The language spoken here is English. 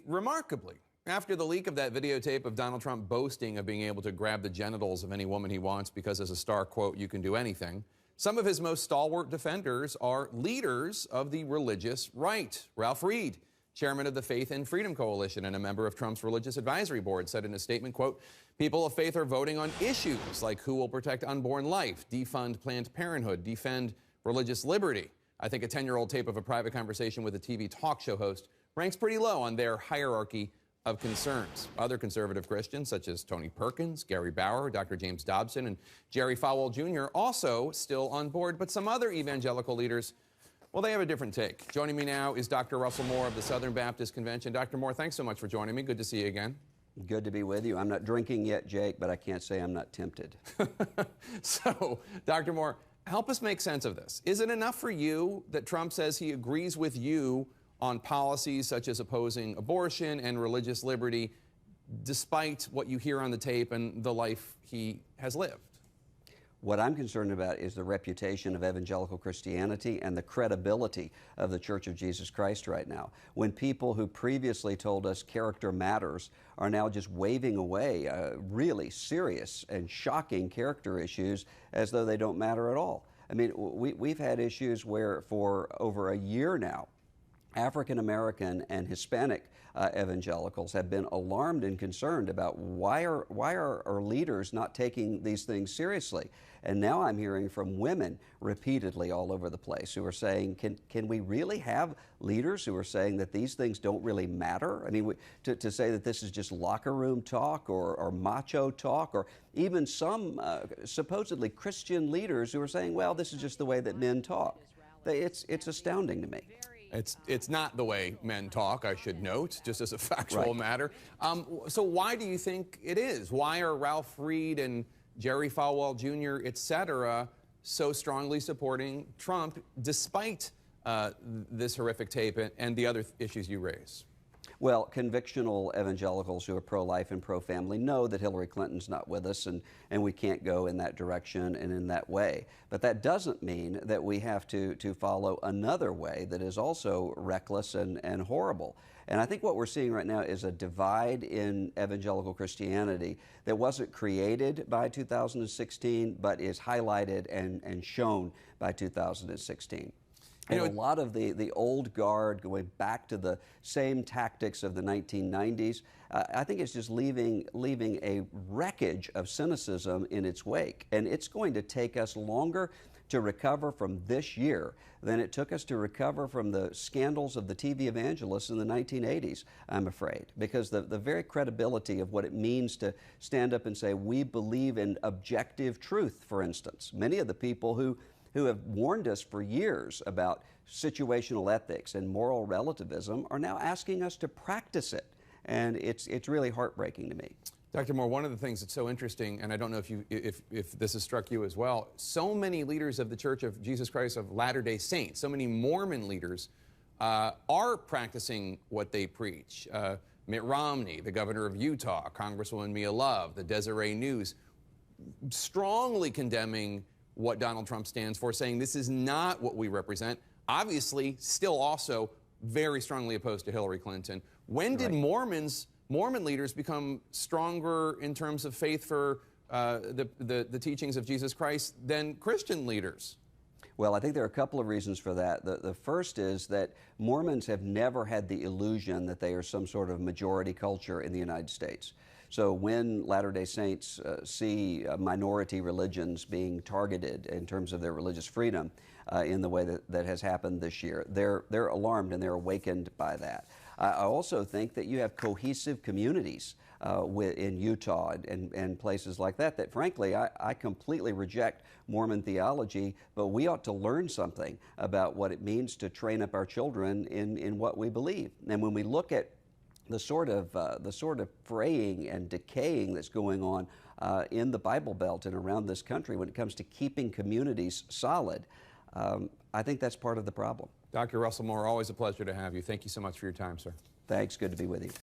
Remarkably, after the leak of that videotape of Donald Trump boasting of being able to grab the genitals of any woman he wants because as a star, quote, you can do anything, some of his most stalwart defenders are leaders of the religious right. Ralph Reed, chairman of the Faith and Freedom Coalition and a member of Trump's religious advisory board, said in a statement, quote, people of faith are voting on issues like who will protect unborn life, defund Planned Parenthood, defend religious liberty. I think a 10-year-old tape of a private conversation with a TV talk show host ranks pretty low on their hierarchy of concerns. Other conservative Christians, such as Tony Perkins, Gary Bauer, Dr. James Dobson, and Jerry Falwell Jr., also still on board. But some other evangelical leaders, well, they have a different take. Joining me now is Dr. Russell Moore of the Southern Baptist Convention. Dr. Moore, thanks so much for joining me. Good to see you again. Good to be with you. I'm not drinking yet, Jake, but I can't say I'm not tempted. So, Dr. Moore, help us make sense of this. Is it enough for you that Trump says he agrees with you on policies such as opposing abortion and religious liberty, despite what you hear on the tape and the life he has lived? What I'm concerned about is the reputation of evangelical Christianity and the credibility of the Church of Jesus Christ right now. When people who previously told us character matters are now just waving away really serious and shocking character issues as though they don't matter at all. I mean, we've had issues where for over a year now, African American and Hispanic evangelicals have been alarmed and concerned about why are our leaders not taking these things seriously. And now I'm hearing from women repeatedly all over the place who are saying, can we really have leaders who are saying that these things don't really matter? I mean, to say that this is just locker room talk or macho talk, or even some supposedly Christian leaders who are saying, well, this is just the way that men talk. It's astounding to me. It's not the way men talk, I should note, just as a factual matter. So why do you think it is? Why are Ralph Reed and Jerry Falwell Jr., et cetera, so strongly supporting Trump despite this horrific tape and the other issues you raise? Well, convictional evangelicals who are pro-life and pro-family know that Hillary Clinton's not with us, and we can't go in that direction and in that way. But that doesn't mean that we have to follow another way that is also reckless and horrible. And I think what we're seeing right now is a divide in evangelical Christianity that wasn't created by 2016, but is highlighted and shown by 2016. And a lot of the old guard going back to the same tactics of the 1990s, I think it's just leaving a wreckage of cynicism in its wake. And it's going to take us longer to recover from this year than it took us to recover from the scandals of the TV evangelists in the 1980s, I'm afraid. Because the very credibility of what it means to stand up and say, we believe in objective truth, for instance. Many of the people who have warned us for years about situational ethics and moral relativism are now asking us to practice it. And it's really heartbreaking to me. Dr. Moore, one of the things that's so interesting, and I don't know if this has struck you as well, so many leaders of the Church of Jesus Christ of Latter-day Saints, so many Mormon leaders are practicing what they preach. Mitt Romney, the governor of Utah, Congresswoman Mia Love, the Deseret News, strongly condemning what Donald Trump stands for, saying this is not what we represent. Obviously, still also very strongly opposed to Hillary Clinton. When did Mormon leaders become stronger in terms of faith for the teachings of Jesus Christ than Christian leaders? Well, I think there are a couple of reasons for that. The first is that Mormons have never had the illusion that they are some sort of majority culture in the United States. So when Latter-day Saints see minority religions being targeted in terms of their religious freedom in the way that has happened this year, they're alarmed and they're awakened by that. I also think that you have cohesive communities in Utah and places like that frankly, I completely reject Mormon theology, but we ought to learn something about what it means to train up our children in what we believe. And when we look at the sort of fraying and decaying that's going on in the Bible Belt and around this country when it comes to keeping communities solid, I think that's part of the problem. Dr. Russell Moore, always a pleasure to have you. Thank you so much for your time, sir. Thanks. Good to be with you.